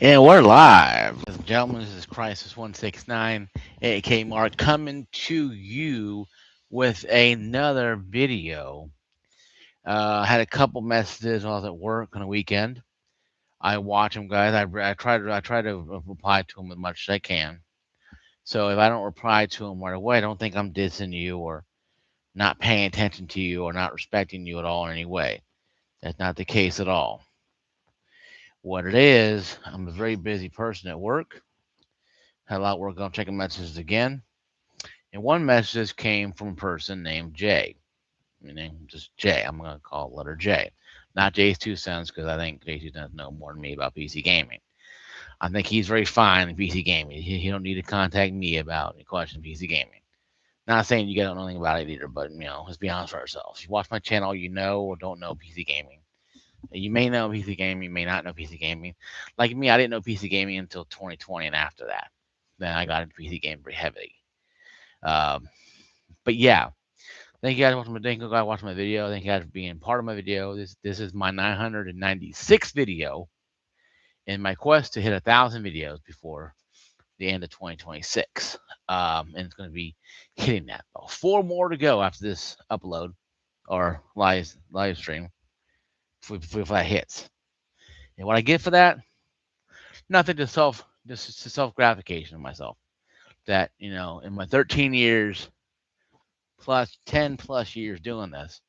And we're live. Ladies and gentlemen, this is Crisis 169, aka Mark, coming to you with another video. I had a couple messages while I was at work on the weekend. I watch them, guys. I try to reply to them as much as I can. So if I don't reply to them right away, don't think I'm dissing you or not paying attention to you or not respecting you at all in any way. That's not the case at all. What it is, I'm a very busy person at work. Had a lot of work on checking messages again. And one message came from a person named Jay, meaning just Jay. I'm going to call it letter J. Not Jay's 2 cents, because I think Jay's 2 cents know more than me about PC gaming. I think he's very fine in PC gaming. He don't need to contact me about any question of PC gaming. Not saying you guys don't know anything about it either, but let's be honest with ourselves. You watch my channel, you know or don't know PC gaming. You may know PC gaming, you may not know PC gaming. Like me, I didn't know PC gaming until 2020 and after that. Then I got into PC gaming pretty heavily. Um, but yeah, thank you guys for watching my video. Thank you guys for being part of my video. This is my 996th video in my quest to hit 1,000 videos before the end of 2026. And it's going to be hitting that. About 4 more to go after this upload or live stream before that hits. And what I get for that, nothing, just self gratification of myself. That in my 13 years plus 10 plus years doing this,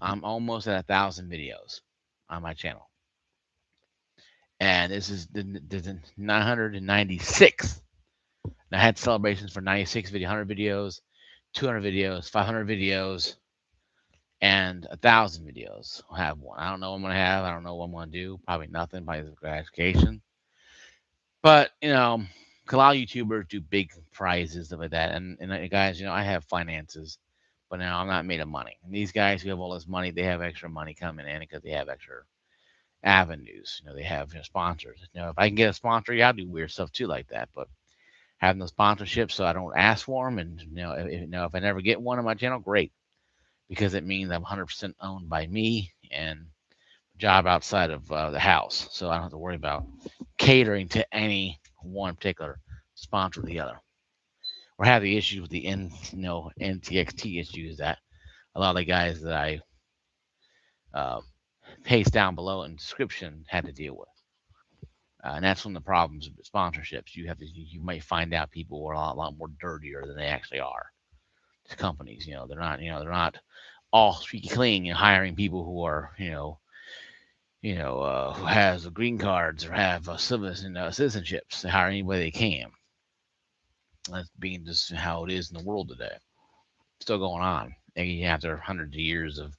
I'm almost at 1,000 videos on my channel, and this is the 996th. And I had celebrations for 96 video, 100 videos, 200 videos, 500 videos, and 1,000 videos. I'll have one. I don't know what I'm gonna have. I don't know what I'm gonna do. Probably nothing. Probably some gratification. But a lot of YouTubers do big prizes, stuff like that. And guys, I have finances, but now I'm not made of money. And these guys who have all this money, they have extra money coming in because they have extra avenues. They have sponsors. If I can get a sponsor, yeah, I'll do weird stuff too like that. But having those sponsorships, so I don't ask for them, and if I never get one on my channel, great, because it means I'm 100% owned by me and job outside of the house, so I don't have to worry about catering to any one particular sponsor or the other. Or have the issues with the NTXT issues that a lot of the guys that I uh, paste down below in the description had to deal with. And that's one of the problems with sponsorships. You might find out people are a lot more dirtier than they actually are. These companies, they're not all squeaky clean. Hiring people who are who has green cards or have citizenships. They hire anybody they can. That's being just how it is in the world today. Still going on. And after hundreds of years of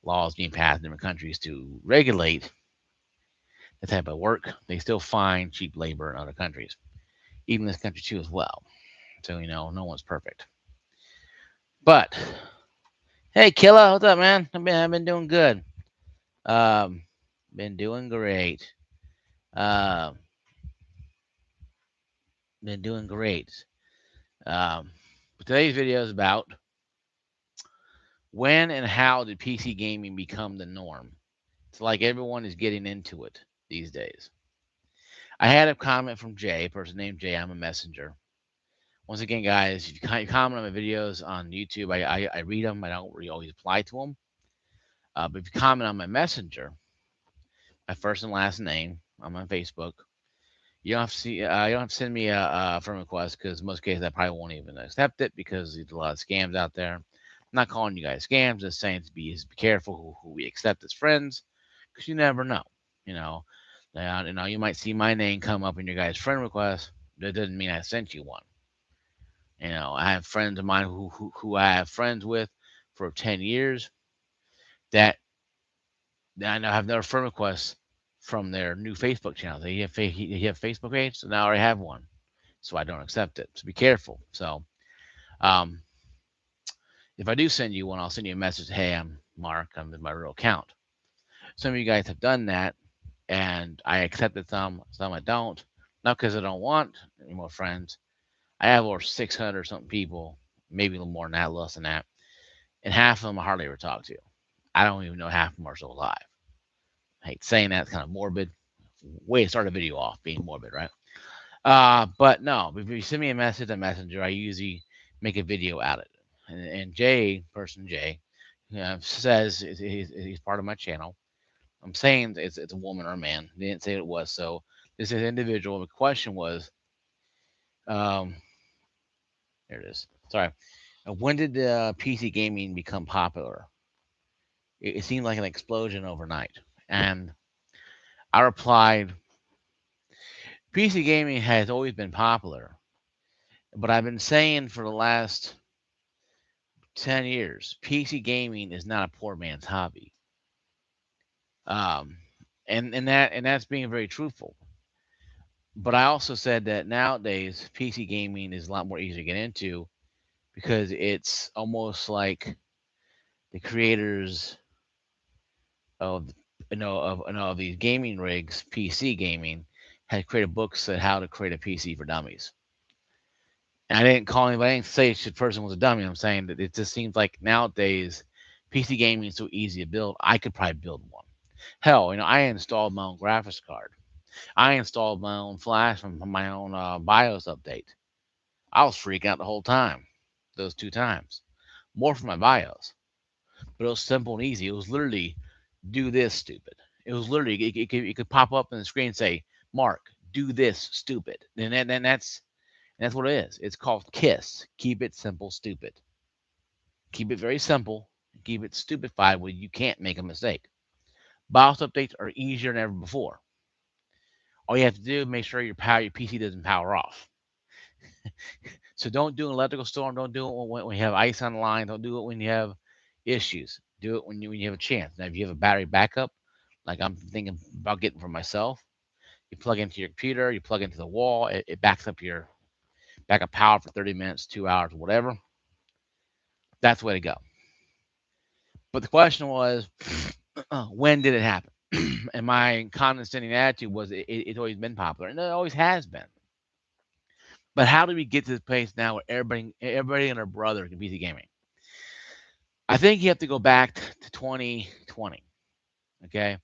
laws being passed in different countries to regulate the type of work, they still find cheap labor in other countries, even this country too as well. So no one's perfect. But hey, Killa, what's up, man? I've been doing good. Um, been doing great. Um, been doing great. But today's video is about when and how did PC gaming become the norm. It's like everyone is getting into it these days. I had a comment from Jay, a person named Jay. I'm a messenger. Once again, guys, if you comment on my videos on YouTube, I read them. I don't really always reply to them. But if you comment on my messenger, my first and last name, I'm on Facebook. You don't have to you don't have to send me a friend request, because in most cases I probably won't even accept it, because there's a lot of scams out there. I'm not calling you guys scams, just saying to be careful who we accept as friends, because you never know. You know, you might see my name come up in your guys' friend request. That doesn't mean I sent you one. I have friends of mine who I have friends with for 10 years that I know have their friend requests from their new Facebook channel. They have Facebook page, so now I already have one, so I don't accept it. So be careful. So, um, if I do send you one, I'll send you a message. Hey, I'm Mark. I'm in my real account. Some of you guys have done that, and I accepted some I don't. Not because I don't want any more friends. I have over 600 something people, maybe a little more than that, less than that, and half of them I hardly ever talk to. I don't even know half of them are still alive. I hate saying that; it's kind of morbid. way to start a video off, being morbid, right? But no, if you send me a message on Messenger, I usually make a video out of it. And Jay, person Jay, says he's part of my channel. I'm saying it's a woman or a man. They didn't say it was. So this is individual. The question was, um, there it is. Sorry. When did PC gaming become popular? It seemed like an explosion overnight. And I replied, PC gaming has always been popular, but I've been saying for the last 10 years, PC gaming is not a poor man's hobby. Um, and that's being very truthful. But I also said that nowadays PC gaming is a lot more easy to get into because it's almost like the creators of of these gaming rigs, PC gaming, had created books on how to create a PC for dummies. And I didn't call anybody, I didn't say the person was a dummy. I'm saying that it just seems like nowadays PC gaming is so easy to build. I could probably build one. Hell, I installed my own graphics card. I installed my own flash from my own BIOS update. I was freaking out the whole time, those 2 times. More for my BIOS, but it was simple and easy. It was literally do this stupid. It was literally it could pop up in the screen and say, Mark, do this stupid. And that's what it is. It's called KISS. Keep it simple, stupid. Keep it very simple. Keep it stupefied where you can't make a mistake. BIOS updates are easier than ever before. All you have to do is make sure your PC doesn't power off. So don't do an electrical storm. Don't do it when you have ice on the line. Don't do it when you have issues. Do it when you have a chance. Now, if you have a battery backup, like I'm thinking about getting for myself, you plug into your computer, you plug into the wall, it backs up your backup power for 30 minutes, 2 hours, whatever. That's the way to go. But the question was, when did it happen? And my condescending attitude was it's always been popular, and it always has been. But how do we get to this place now where everybody and their brother can PC gaming? I think you have to go back to 2020. Okay,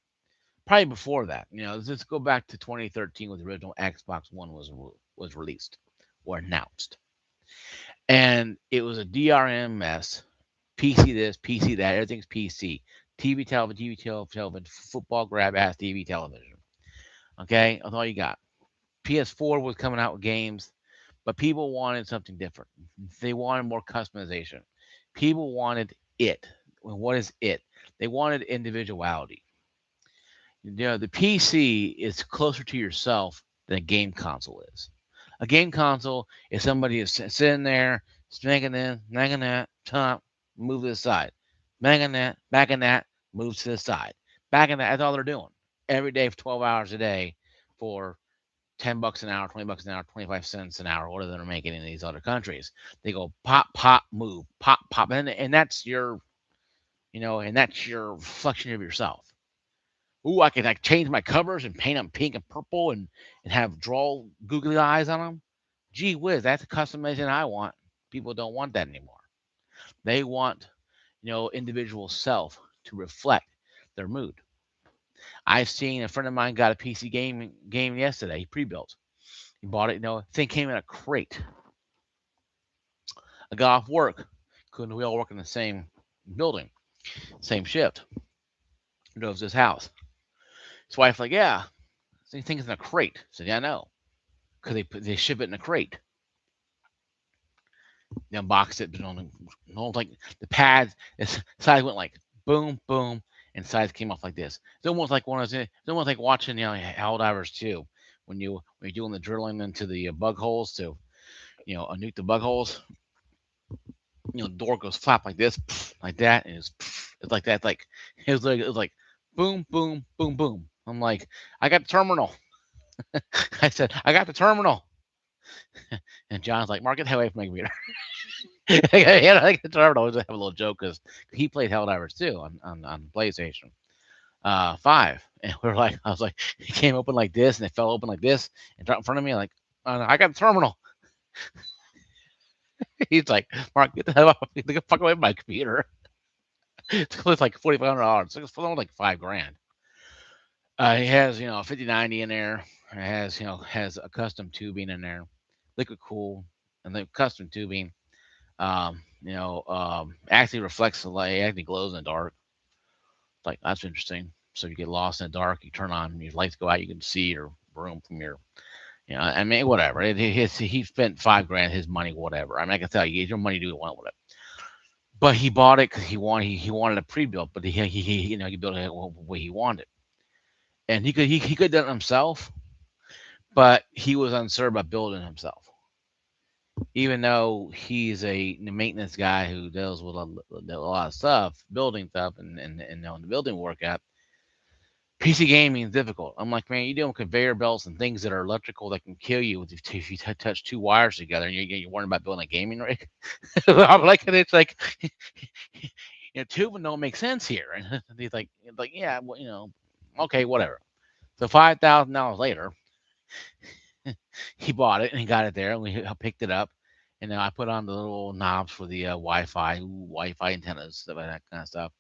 probably before that. Let's go back to 2013 when the original Xbox One was released or announced, and it was a DRM mess. PC this, PC that, everything's PC. TV television, football grab ass TV television. Okay, that's all you got. PS4 was coming out with games, but people wanted something different. They wanted more customization. People wanted it. Well, what is it? They wanted individuality. The PC is closer to yourself than a game console is. A game console is somebody is sitting there, smacking in, smacking that, top, move to the side, banging that, backing that, moves to the side, backing that. That's all they're doing every day for 12 hours a day for $10 an hour, $20 an hour, 25 cents an hour, whatever they're making in these other countries. They go pop, pop, move, pop, pop, and that's your reflection of yourself. Ooh, I can like change my covers and paint them pink and purple and have draw googly eyes on them. Gee whiz, that's a customization I want. People don't want that anymore. They want, individual self to reflect their mood. I've seen a friend of mine got a PC game yesterday. He pre-built. He bought it. Thing came in a crate. I got off work. Couldn't we all work in the same building, same shift? Drove to his house. His wife like, yeah, so you think it's in a crate? I said, yeah, I know, because they ship it in a crate. They unboxed it, but like the pads, the sides went like boom, boom, and sides came off like this. It's almost like it's almost like watching Helldivers 2 when you're doing the drilling into the bug holes to nuke the bug holes. The door goes flap like this, like that, and it's like that. Like it was like boom, boom, boom, boom. I'm like, I got the terminal. I said, I got the terminal. And John's like, Mark, get the hell away from my computer. I got the terminal. I was have a little joke because he played Helldivers 2 on PlayStation 5. And I was like, it came open like this and it fell open like this and dropped in front of me. Like, I got the terminal. He's like, Mark, get the hell off. Get the fuck away from my computer. It's like $4,500. It's like $5 grand. It has, a 5090 in there. It has, has a custom tubing in there, liquid cool, and the custom tubing. Actually reflects the light, actually glows in the dark. Like that's interesting. So if you get lost in the dark, you turn on your lights go out, you can see your room from your, I mean, whatever. He spent 5 grand, his money, whatever. I mean, I can tell you, your money, do what you want with it. But he bought it because he wanted a pre-built, but he built it the way he wanted, and he could have done it himself, but he was uncertain about building himself, even though he's a maintenance guy who deals with a lot of stuff, building stuff, and the building workout. PC gaming is difficult. I'm like, man, you're doing conveyor belts and things that are electrical that can kill you if you touch 2 wires together, and you're worrying about building a gaming rig. I'm like, and it's like, tubing don't make sense here. And he's like, yeah, well, okay, whatever. So $5,000 later, he bought it and he got it there, and we picked it up, and then I put on the little knobs for the Wi-Fi antennas, stuff like that kind of stuff.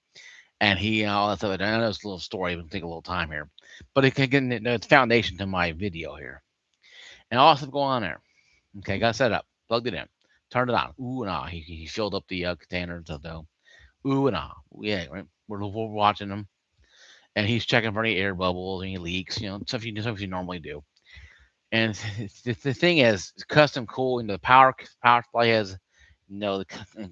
And he, all that stuff. I know it's a little story. It will take a little time here, but it can get it's foundation to my video here, and all stuff going on there. Okay, got set up, plugged it in, turned it on. Ooh and ah, he filled up the containers of the ooh and ah. Yeah, right. We're watching him, and he's checking for any air bubbles, any leaks, stuff you normally do. And the thing is, custom cooling. The power supply has, the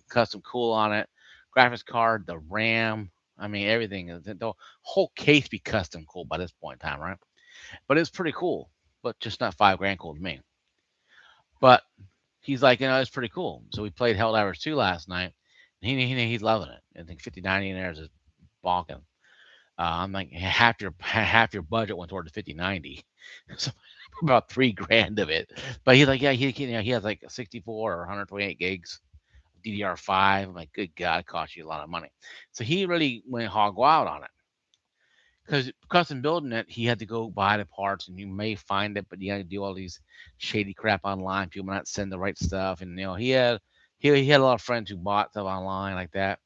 custom cool on it. Graphics card, the RAM. I mean, everything. The whole case be custom cool by this point in time, right? But it's pretty cool, but just not 5 grand cool to me. But he's like, it's pretty cool. So we played Helldivers 2 last night. He's loving it. I think 5090 in there is just bonking. I'm like, half your budget went toward the 5090. So about 3 grand of it. But he's like, yeah, he has like 64 or 128 gigs DDR5. I'm like, good God, it costs you a lot of money. So he really went hog wild on it. Because custom building it, he had to go buy the parts, and you may find it, but you got to do all these shady crap online. People not send the right stuff, and he had a lot of friends who bought stuff online like that.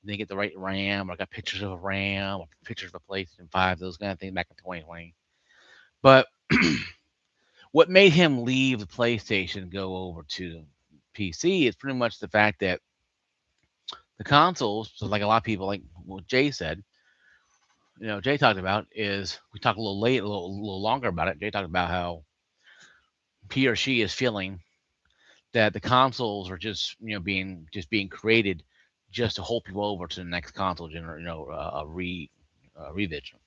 And they get the right RAM, or got pictures of a RAM, or pictures of a PlayStation 5, those kind of things back in 2020. But what made him leave the PlayStation and go over to PC is pretty much the fact that the consoles, so like a lot of people, like what Jay said, Jay talked about is we talked a little longer about it. Jay talked about how he or she is feeling that the consoles are just being created just to hold people over to the next console revision.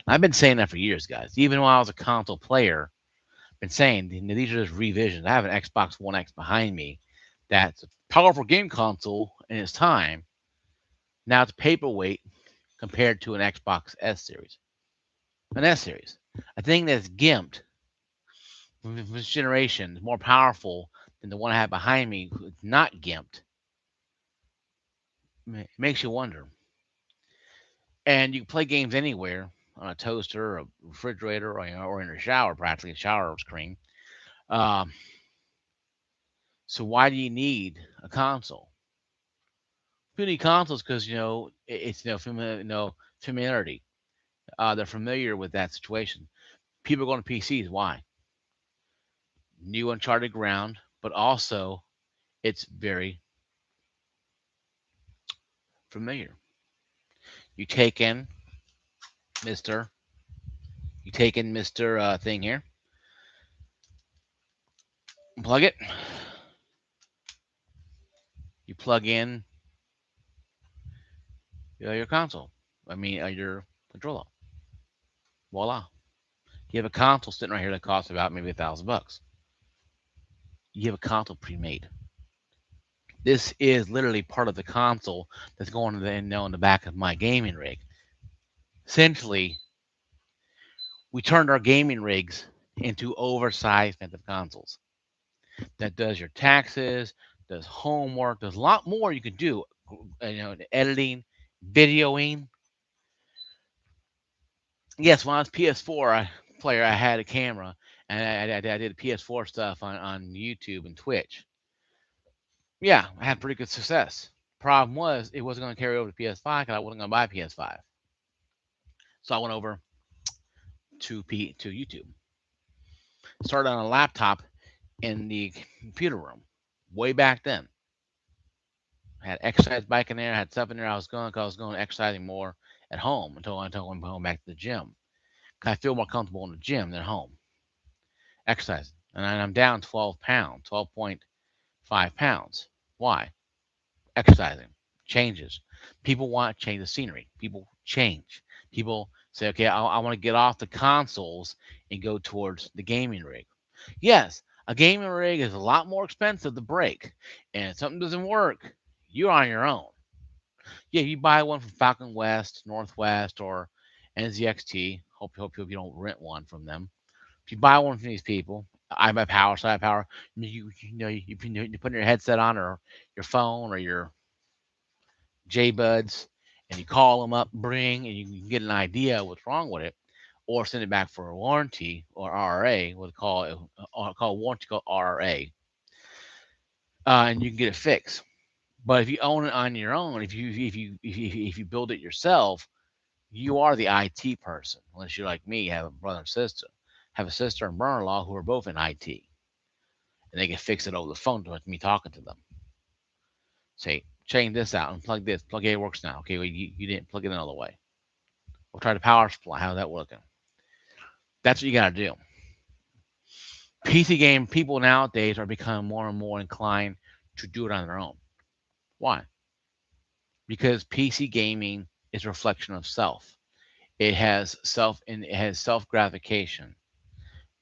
I've been saying that for years, guys. Even when I was a console player, been saying these are just revisions. I have an Xbox One X behind me that's a powerful game console in its time. Now it's paperweight compared to an Xbox S series. An S series. A thing that's gimped from this generation is more powerful than the one I have behind me, who's not gimped. It makes you wonder. And you can play games anywhere on a toaster, or a refrigerator, or in a shower, practically a shower screen. Um, so why do you need a console? You need consoles because it's familiarity. They're familiar with that situation. People are going to PCs. Why? New uncharted ground, but also it's very familiar. You take in Mister. You take in Mister thing here. Plug it. You plug in your console. I mean your controller. Voila. You have a console sitting right here that costs about maybe $1,000. You have a console pre-made. This is literally part of the console that's going in the back of my gaming rig. Essentially, we turned our gaming rigs into oversized expensive consoles. That does your taxes, does homework, there's a lot more you can do. Editing, videoing. Yes, when I was PS4 player, I had a camera, and I did PS4 stuff on YouTube and Twitch. Yeah, I had pretty good success. Problem was, it wasn't going to carry over to PS5 because I wasn't going to buy PS5. So I went over. to YouTube. Started on a laptop in the computer room way back then. Had exercise bike in there, had stuff in there. I was going exercising more at home until I went home back to the gym. 'Cause I feel more comfortable in the gym than home exercising. And I'm down 12 pounds, 12.5 pounds. Why? Exercising changes. People want to change the scenery. People change. People say, okay, I want to get off the consoles and go towards the gaming rig. Yes, a gaming rig is a lot more expensive to break. And if something doesn't work, you're on your own. Yeah, you buy one from Falcon West, Northwest, or NZXT. Hope you don't rent one from them. If you buy one from these people, I buy power, side power. You put your headset on or your phone or your J Buds, and you call them up, bring, and you can get an idea what's wrong with it, or send it back for a warranty or RRA, what they call warranty called RRA, and you can get it fixed. But if you own it on your own, if you build it yourself, you are the IT person. Unless you're like me, have a brother and sister, have a sister and brother-in-law who are both in IT, and they can fix it over the phone with me talking to them. Say, change this out and plug this. Plug A works now. Okay, well, you didn't plug it another way. We'll try the power supply. How's that working? That's what you got to do. PC game people nowadays are becoming more and more inclined to do it on their own. Why? Because PC gaming is a reflection of self. It has self gratification.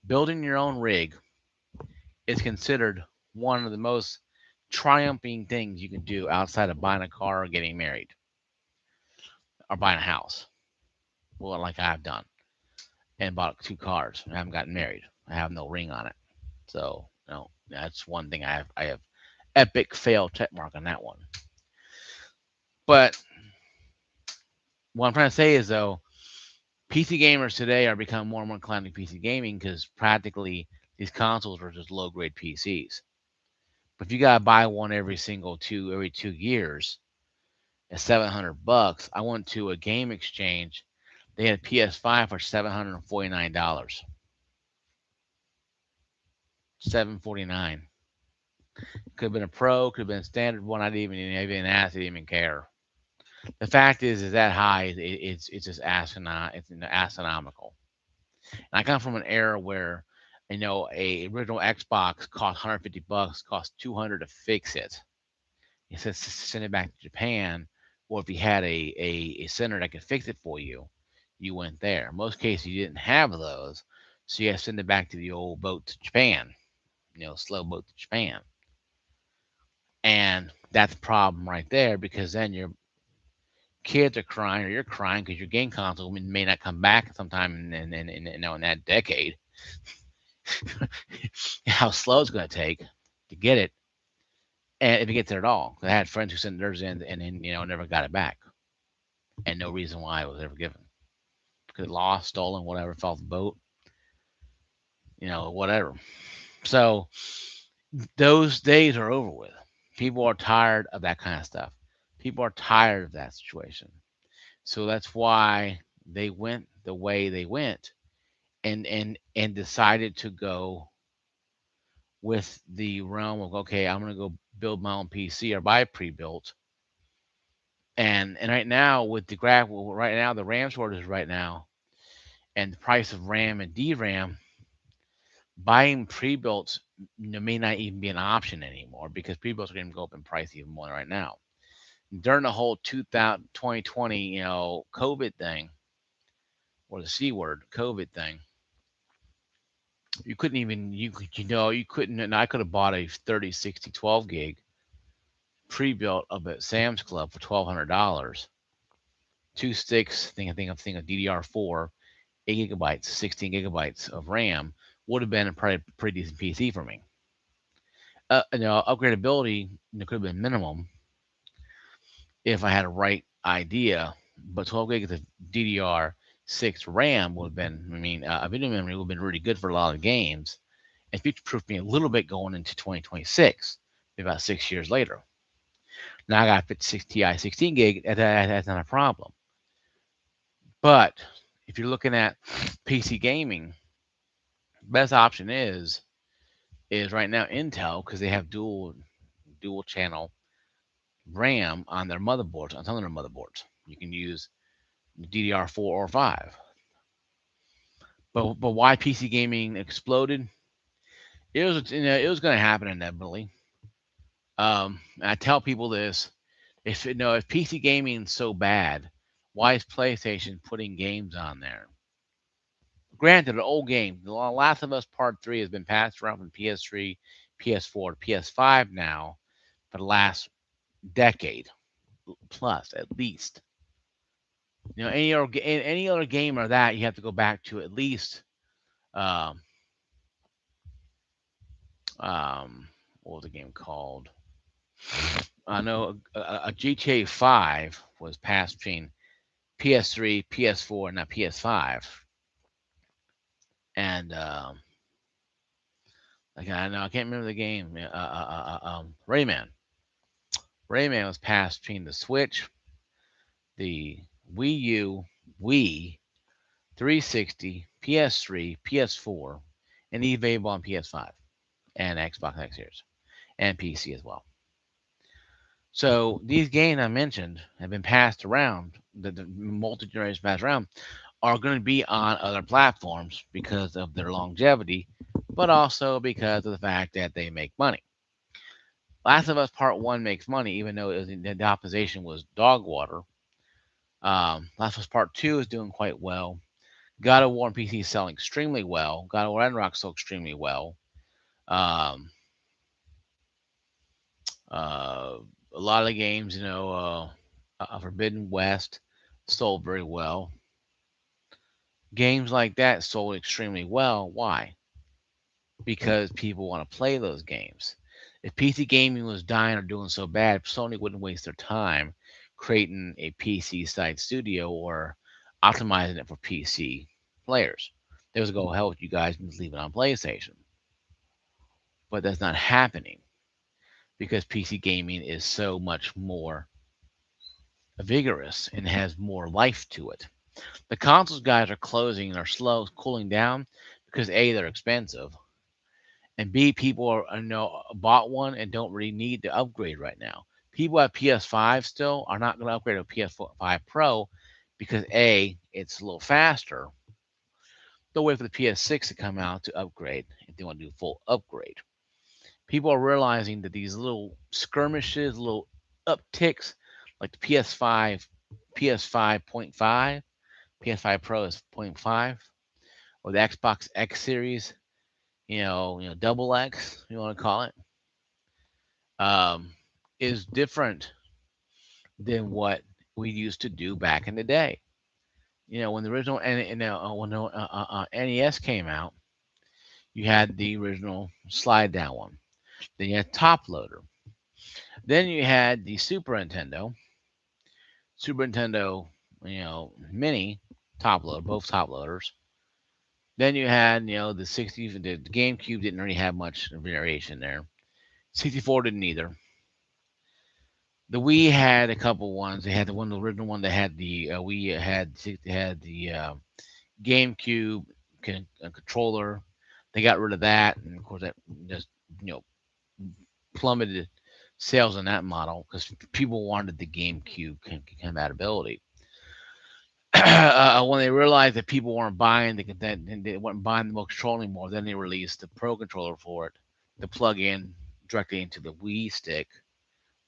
Building your own rig is considered one of the most triumphing things you can do outside of buying a car or getting married or buying a house. Well, like I've done and bought two cars. I haven't gotten married. I have no ring on it. So, that's one thing I have epic fail check mark on that one. But what I'm trying to say is though, PC gamers today are becoming more and more inclined to PC gaming because practically these consoles are just low grade PCs. But if you gotta buy one every 2 years at $700, I went to a game exchange. They had a PS5 for $749. $749. Could have been a pro, could have been a standard one. I didn't even ask. I didn't even care. The fact is that high. It's just asinine. It's astronomical. And I come from an era where, a original Xbox cost $150, cost 200 to fix it. It says send it back to Japan, or if you had a center that could fix it for you, you went there. In most cases, you didn't have those, so you had to send it back to the old boat to Japan. Slow boat to Japan, and that's a problem right there because then your kids are crying or you're crying because your game console may not come back sometime in that decade. How slow it's going to take to get it, and if it gets there at all. I had friends who sent theirs in and then never got it back, and no reason why it was ever given because it lost, stolen, whatever, fell off the boat, whatever. So those days are over with. People are tired of that kind of stuff. People are tired of that situation. So that's why they went the way they went and decided to go with the realm of okay, I'm gonna go build my own PC or buy pre-built. And right now with right now the RAM shortage right now and the price of RAM and DRAM, buying pre-built may not even be an option anymore because pre-builts are going to go up in price even more right now. During the whole 2020, COVID thing, or the C word, COVID thing, you couldn't even, you couldn't, and I could have bought a 30, 60, 12 gig pre-built up at Sam's Club for $1,200. Two sticks, think of DDR4, 8 gigabytes, 16 gigabytes of RAM would have been a pretty decent PC for me. Upgradability could have been minimum if I had a right idea, but 12 gigs of DDR6 RAM would have been, video memory would have been really good for a lot of games and future proofed me a little bit going into 2026, about 6 years later. Now I got 56 Ti 16 gig, that's not a problem. But If you're looking at PC gaming, best option is right now Intel because they have dual channel RAM on their motherboards, on some of their motherboards. You can use DDR4 or 5. But why PC gaming exploded? It was going to happen inevitably. I tell people this: if PC gaming is so bad, why is PlayStation putting games on there? Granted, an old game. The Last of Us Part 3 has been passed around from PS3, PS4 to PS5 now for the last decade plus, at least. Any other game or that, you have to go back to at least um, what was the game called? I know a GTA 5 was passed between PS3, PS4, and now PS5, and I know I can't remember the game. Rayman. Rayman was passed between the Switch, the Wii U, Wii, 360, PS3, PS4, and even available on PS5 and Xbox X Series and PC as well. So these games I mentioned have been passed around, the multi generations passed around, are going to be on other platforms because of their longevity, but also because of the fact that they make money. Last of Us Part 1 makes money, even though the opposition was dog water. Last of Us Part 2 is doing quite well. God of War on PC is selling extremely well. God of War Ragnarok sold extremely well. Um, a lot of the games, Forbidden West sold very well. Games like that sold extremely well. Why? Because people want to play those games. If PC gaming was dying or doing so bad, Sony wouldn't waste their time creating a PC side studio or optimizing it for PC players. They was go, hell with you guys and just leave it on PlayStation. But that's not happening because PC gaming is so much more vigorous and has more life to it. The consoles guys are closing and are slow cooling down because A, they're expensive, and B, people bought one and don't really need to upgrade right now. People at PS5 still are not going to upgrade to PS5 Pro because A, it's a little faster. They'll wait for the PS6 to come out to upgrade if they want to do full upgrade. People are realizing that these little skirmishes, little upticks, like the PS5.5, PS5 Pro is point 0.5, or the Xbox X Series, double X, you want to call it, um, is different than what we used to do back in the day. When the original when the NES came out, you had the original slide down one. Then you had top loader. Then you had the Super Nintendo, Mini top load, both top loaders. Then you had, the 60, the GameCube didn't really have much variation there. 64 didn't either. The Wii had a couple ones. They had the original one that had the Wii had the GameCube controller. They got rid of that, and of course that just you know plummeted sales on that model because people wanted the GameCube compatibility. When they realized that people weren't buying they weren't buying the remote control anymore, then they released the Pro controller for it to plug in directly into the Wii stick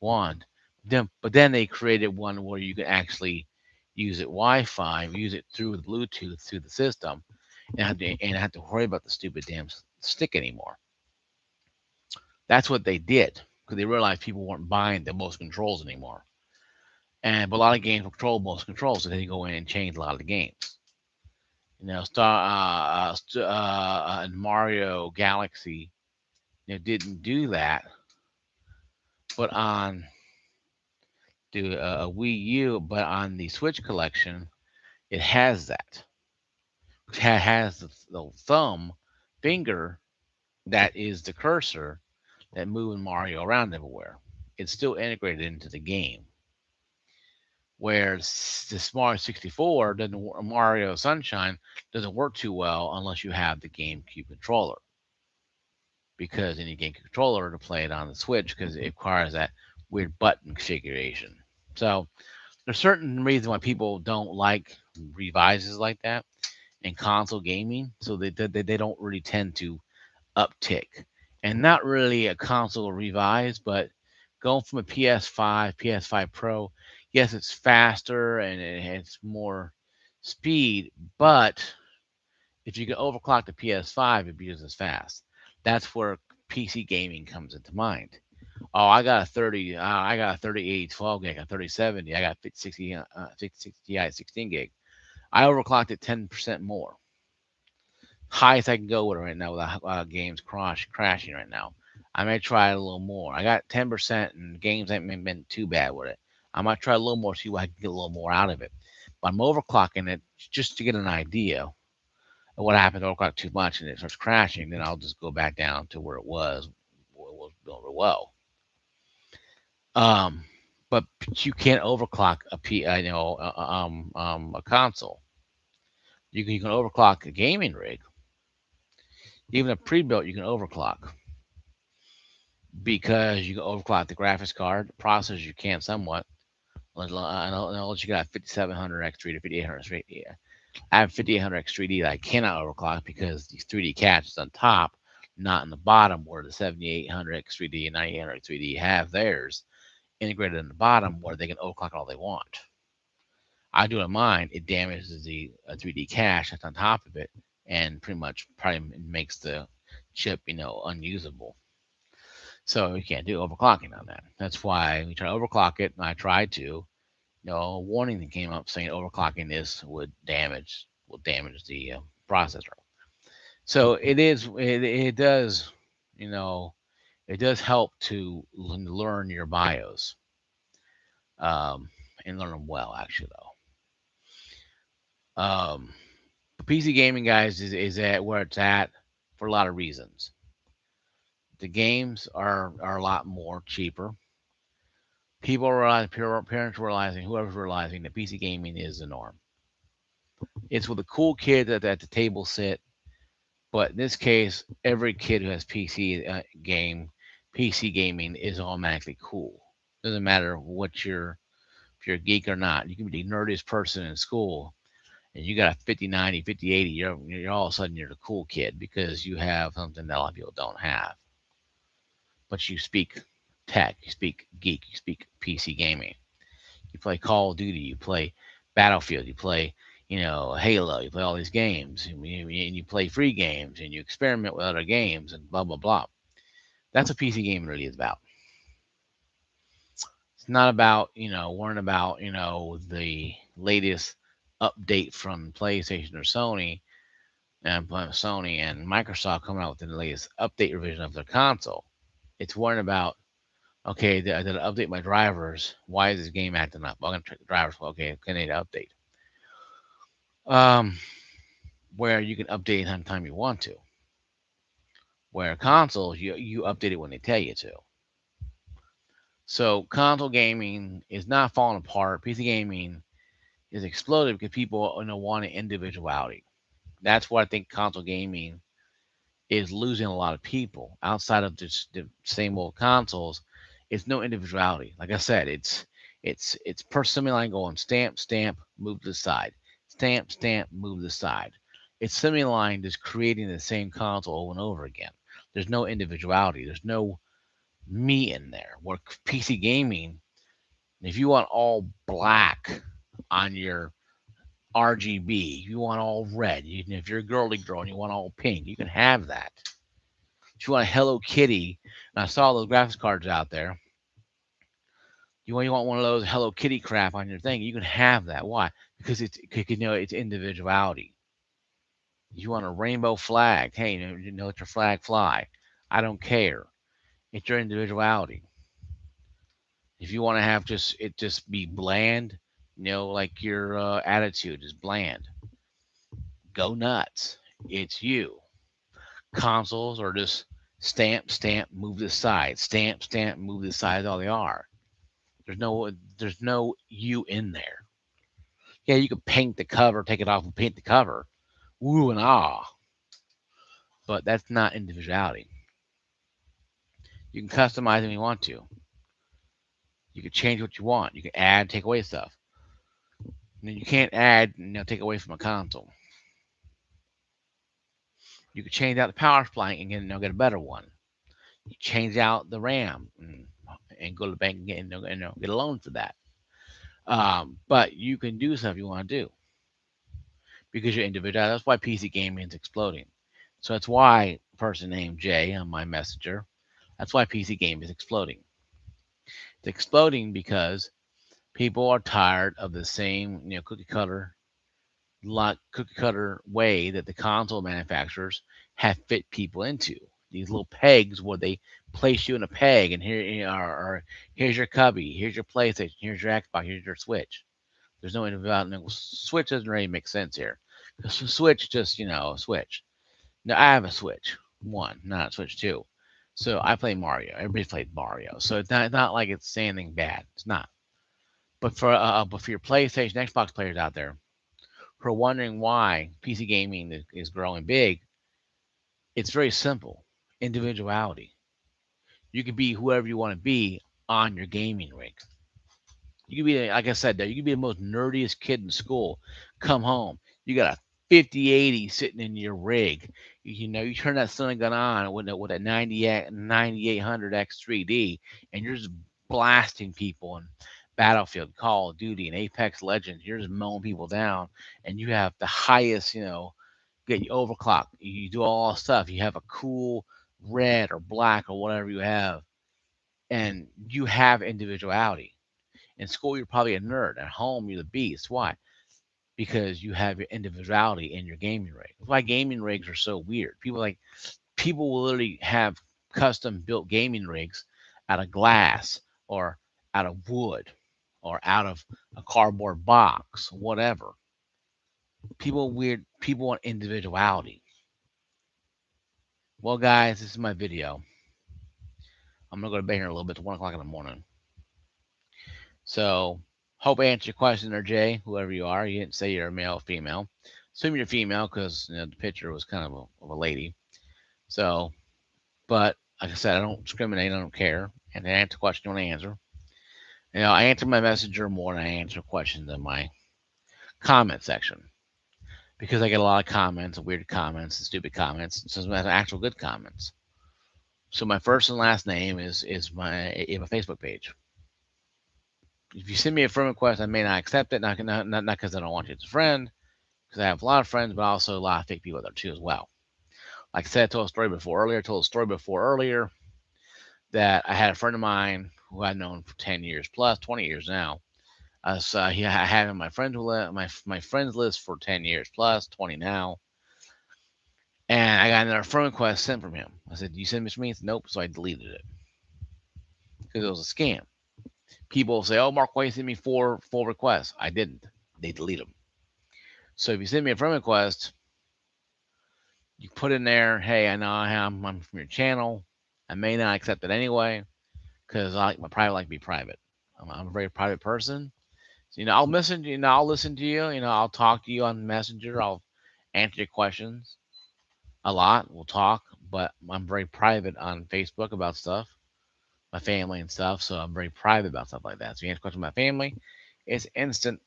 wand. But then they created one where you could actually use it Wi-Fi, use it through the Bluetooth through the system, and have to worry about the stupid damn stick anymore. That's what they did because they realized people weren't buying the most controls anymore. But a lot of games control most controls, so they go in and change a lot of the games. And Mario Galaxy, didn't do that, but on the Wii U, but on the Switch collection, it has that. It has the thumb finger that is the cursor that moving Mario around everywhere. It's still integrated into the game. Where the Mario 64 doesn't Mario Sunshine doesn't work too well unless you have the GameCube controller, because you need a GameCube controller to play it on the Switch because it requires that weird button configuration. So there's certain reasons why people don't like revises like that in console gaming, so they don't really tend to uptick. And not really a console revise, but going from a PS5, PS5 Pro, yes, it's faster and it has more speed, but if you can overclock the PS5, it'd be just as fast. That's where PC gaming comes into mind. Oh, I got a 3080 12 gig, a 3070, I got 5060 Ti 16 gig. I overclocked it 10% more. Highest I can go with it right now without games crashing right now. I may try it a little more. I got 10% and games ain't been too bad with it. I might try a little more, see what I can get a little more out of it. But I'm overclocking it just to get an idea of what happens if I overclock too much and it starts crashing. Then I'll just go back down to where it was doing real well. Um, but you can't overclock a console. You can overclock a gaming rig, even a pre-built. You can overclock because you can overclock the graphics card. The processor you can somewhat. Unless you got 5700 X3 to 5800 X3D. Yeah. I have 5800 X3D that I cannot overclock because these 3D cache is on top, not in the bottom, where the 7800 X3D and 9800 X3D have theirs integrated in the bottom where they can overclock all they want. I do it on mine, it damages the 3D cache that's on top of it and pretty much probably makes the chip, unusable. So you can't do overclocking on that. That's why we try to overclock it, and I tried to. A warning that came up saying overclocking this would damage the processor. So it does, it does help to learn your BIOS, um, and learn them well, actually, though. PC gaming, guys, is at where it's at for a lot of reasons. The games are a lot more cheaper. Parents realizing, whoever's realizing that PC gaming is the norm. It's where the cool kids at the table sit, but in this case, every kid who has PC gaming is automatically cool. Doesn't matter if you're a geek or not. You can be the nerdiest person in school, and you got a 50, 90, 50, 80. You're all of a sudden you're the cool kid because you have something that a lot of people don't have. But you speak tech, you speak geek, you speak PC gaming. You play Call of Duty, you play Battlefield, you play, Halo, you play all these games, and you play free games, and you experiment with other games, and blah blah blah. That's what PC gaming really is about. It's not about worrying about the latest update from PlayStation or Sony and Microsoft coming out with the latest update revision of their console. It's worrying about, okay, did I update my drivers? Why is this game acting up? I'm gonna check the drivers. Okay, can they update? Um, where you can update anytime you want to. Where consoles, you update it when they tell you to. So console gaming is not falling apart. PC gaming is exploded because people want individuality. That's what I think console gaming is losing a lot of people. Outside of just the same old consoles, it's no individuality. Like I said, it's per simulating going stamp, stamp, move to the side, stamp, stamp, move to the side. It's simulating just creating the same console over and over again. There's no individuality. There's no me in there. Where PC gaming, if you want all black on your RGB, you want all red. If you're a girly girl and you want all pink, you can have that. If you want a Hello Kitty, and I saw those graphics cards out there, you want one of those Hello Kitty crap on your thing, you can have that. Why? Because it's individuality. You want a rainbow flag? Hey, let your flag fly. I don't care. It's your individuality. If you want to have just be bland, like your attitude is bland, go nuts. It's you. Consoles are just stamp, stamp, move to the side, stamp, stamp, move to the side. All they are. There's no you in there. Yeah, you could paint the cover, take it off, and paint the cover. Ooh and ah, but that's not individuality. You can customize if you want to. You can change what you want. You can add, take away stuff. And then you can't add, take away from a console. You can change out the power supply and get a better one. You change out the RAM and go to the bank and get a loan for that. But you can do stuff you want to do because you're individual. That's why PC gaming is exploding. So that's why a person named Jay on my messenger. That's why PC gaming is exploding. It's exploding because people are tired of the same, cookie cutter way that the console manufacturers have fit people into. These little pegs where they place you in a peg, and here you are, or here's your cubby, here's your PlayStation, here's your Xbox, here's your Switch. There's no development. Switch doesn't really make sense here. Because Switch just, Switch. Now I have a Switch one, not a Switch two. So I play Mario. Everybody played Mario. So it's not like it's saying anything bad. It's not. But for your PlayStation, Xbox players out there who are wondering why PC gaming is growing big, it's very simple. Individuality. You can be whoever you want to be on your gaming rig. You could be, like I said, you could be the most nerdiest kid in school. Come home, you got a 5080 sitting in your rig. You turn that Sonic gun on with a 9800X 3D, and you're just blasting people in Battlefield, Call of Duty, and Apex Legends. You're just mowing people down, and you have the highest, get you overclock. You do all this stuff. You have a cool red or black or whatever you have, and you have individuality. In school, you're probably a nerd. At home, you're the beast. Why? Because you have your individuality in your gaming rig. That's why gaming rigs are so weird. People will literally have custom built gaming rigs out of glass or out of wood or out of a cardboard box, whatever. People want individuality. Well, guys, this is my video. I'm gonna go to bed here in a little bit to 1 o'clock in the morning. So hope I answered your question there, Jay, whoever you are. You didn't say you're a male or female. Assume you're female because the picture was kind of a lady. So, but like I said, I don't discriminate. I don't care. And I answer the question you want to answer. I answer my messenger more than I answer questions in my comment section because I get a lot of comments, weird comments, and stupid comments, some actual good comments. So my first and last name is my Facebook page. If you send me a friend request, I may not accept it. Not because I don't want you as a friend, because I have a lot of friends, but also a lot of fake people there too as well. Like I said, I told a story before earlier. That I had a friend of mine who I'd known for 10 years plus, 20 years now. I had him on my friends list, my friends list for 10 years plus, 20 now. And I got another friend request sent from him. I said, "Do you send this to me?" He said, "Nope." So I deleted it because it was a scam. People say, "Oh, Mark, why you sent me four full requests?" I didn't. They delete them. So if you send me a friend request, you put in there, "Hey, I know I'm from your channel. I may not accept it anyway because I like my private like to be private. I'm a very private person. So, I'll listen to you. I'll listen to you. I'll talk to you on Messenger. I'll answer your questions a lot. We'll talk, but I'm very private on Facebook about stuff, my family and stuff. So I'm very private about stuff like that. So you answer questions about my family, it's instant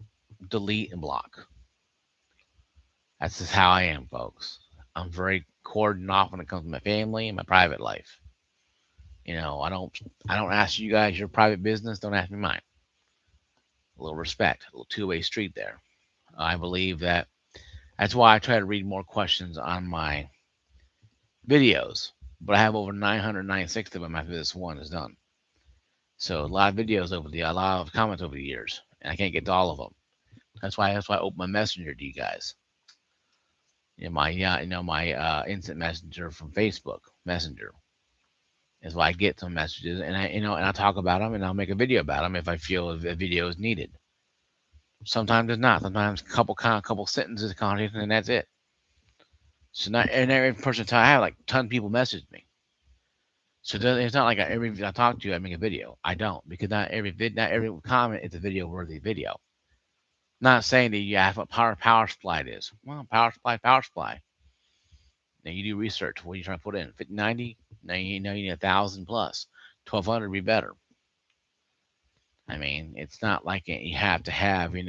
delete and block. That's just how I am, folks. I'm very cordoned off when it comes to my family and my private life. I don't ask you guys your private business. Don't ask me mine. A little respect, a little two-way street there. I believe that's why I try to read more questions on my videos. But I have over 996 of them after this one is done. So a lot of videos a lot of comments over the years, and I can't get to all of them. That's why I open my messenger to you guys. My instant messenger from Facebook Messenger is why I get some messages, and I talk about them, and I'll make a video about them if I feel a video is needed. Sometimes it's not. Sometimes a couple sentences of content, and that's it. So not and every person I have like ton of people message me. So it's not like every I talk to you, I make a video. I don't, because not every comment is a video worthy video. Not saying that you have what power supply it is. Well, power supply. Now you do research. What are you trying to put in? 50, 90? Now you know you need 1,000 plus. 1,200 would be better. I mean, it's not like you have to have, me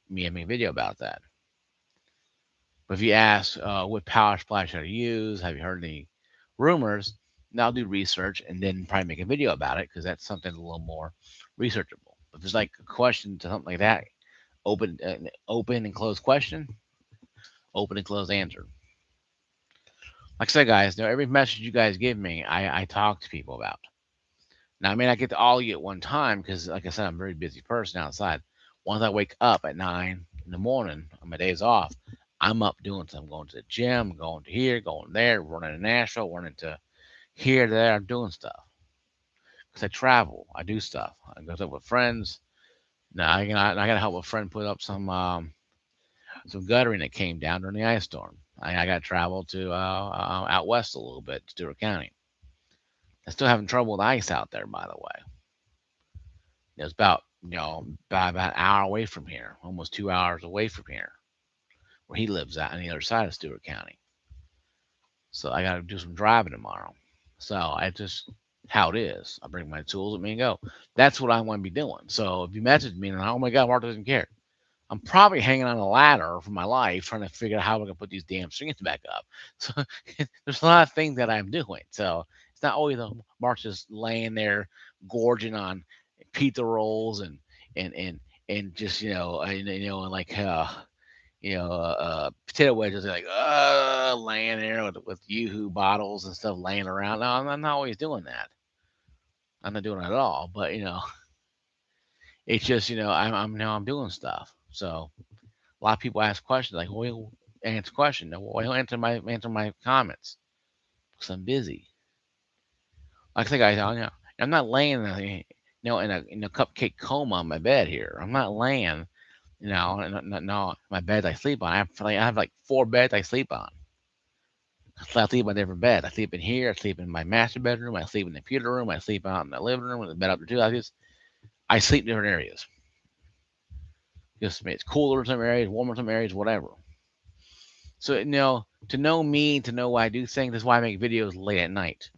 making a video about that. But if you ask, what power supply should I use? Have you heard any rumors? Now I'll do research and then probably make a video about it because that's something a little more researchable. If there's like a question to something like that, open and closed question, open and closed answer. Like I said, guys, every message you guys give me, I talk to people about. Now, I may not get to all of you at one time because, like I said, I'm a very busy person outside. Once I wake up at 9 in the morning on my days off, I'm up doing something. I'm going to the gym, going to here, going there, running to Nashville, running to here, there. I'm doing stuff because I travel. I do stuff. I go up with friends. Now I got to help a friend put up some guttering that came down during the ice storm. I got to travel to out west a little bit to Stewart County. I'm still having trouble with ice out there, by the way. It's about an hour away from here, almost 2 hours away from here, where he lives at on the other side of Stewart County. So I got to do some driving tomorrow. So I just how it is. I bring my tools with me and go. That's what I want to be doing. So if you message me and oh my God, Mark doesn't care. I'm probably hanging on a ladder for my life, trying to figure out how I'm gonna put these damn strings back up. So there's a lot of things that I'm doing. So it's not always Mark's just laying there gorging on pizza rolls and just like potato wedges like laying there with yoo-hoo bottles and stuff laying around. No, I'm not always doing that. I'm not doing it at all. But it's just I'm now I'm doing stuff. So a lot of people ask questions like, "Well, answer question." Well, he'll answer my comments because I'm busy. Like I said, guys, I'm not laying in a cupcake coma on my bed here. I'm not laying, no, my bed I sleep on. I have like 4 beds I sleep on. I sleep on a different bed. I sleep in here. I sleep in my master bedroom. I sleep in the computer room. I sleep out in the living room with the bed up there too. I sleep in different areas. Just it's cooler in some areas, warmer in some areas, whatever. So to know me, to know why I do things, that's why I make videos late at night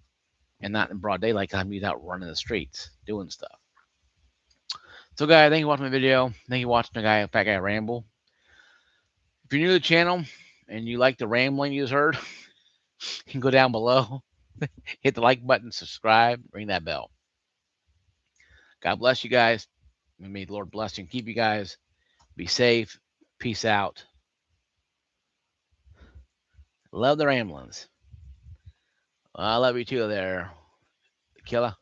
and not in broad daylight because I'm out running the streets doing stuff. So guys, thank you for watching my video. Thank you for watching the fat guy ramble. If you're new to the channel and you like the rambling you just heard, you can go down below, hit the like button, subscribe, ring that bell. God bless you guys. May the Lord bless you and keep you guys. Be safe. Peace out. Love the ramblings. I love you too there, killer.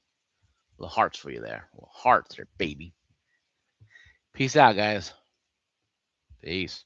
Little hearts for you there. Little hearts there, baby. Peace out, guys. Peace.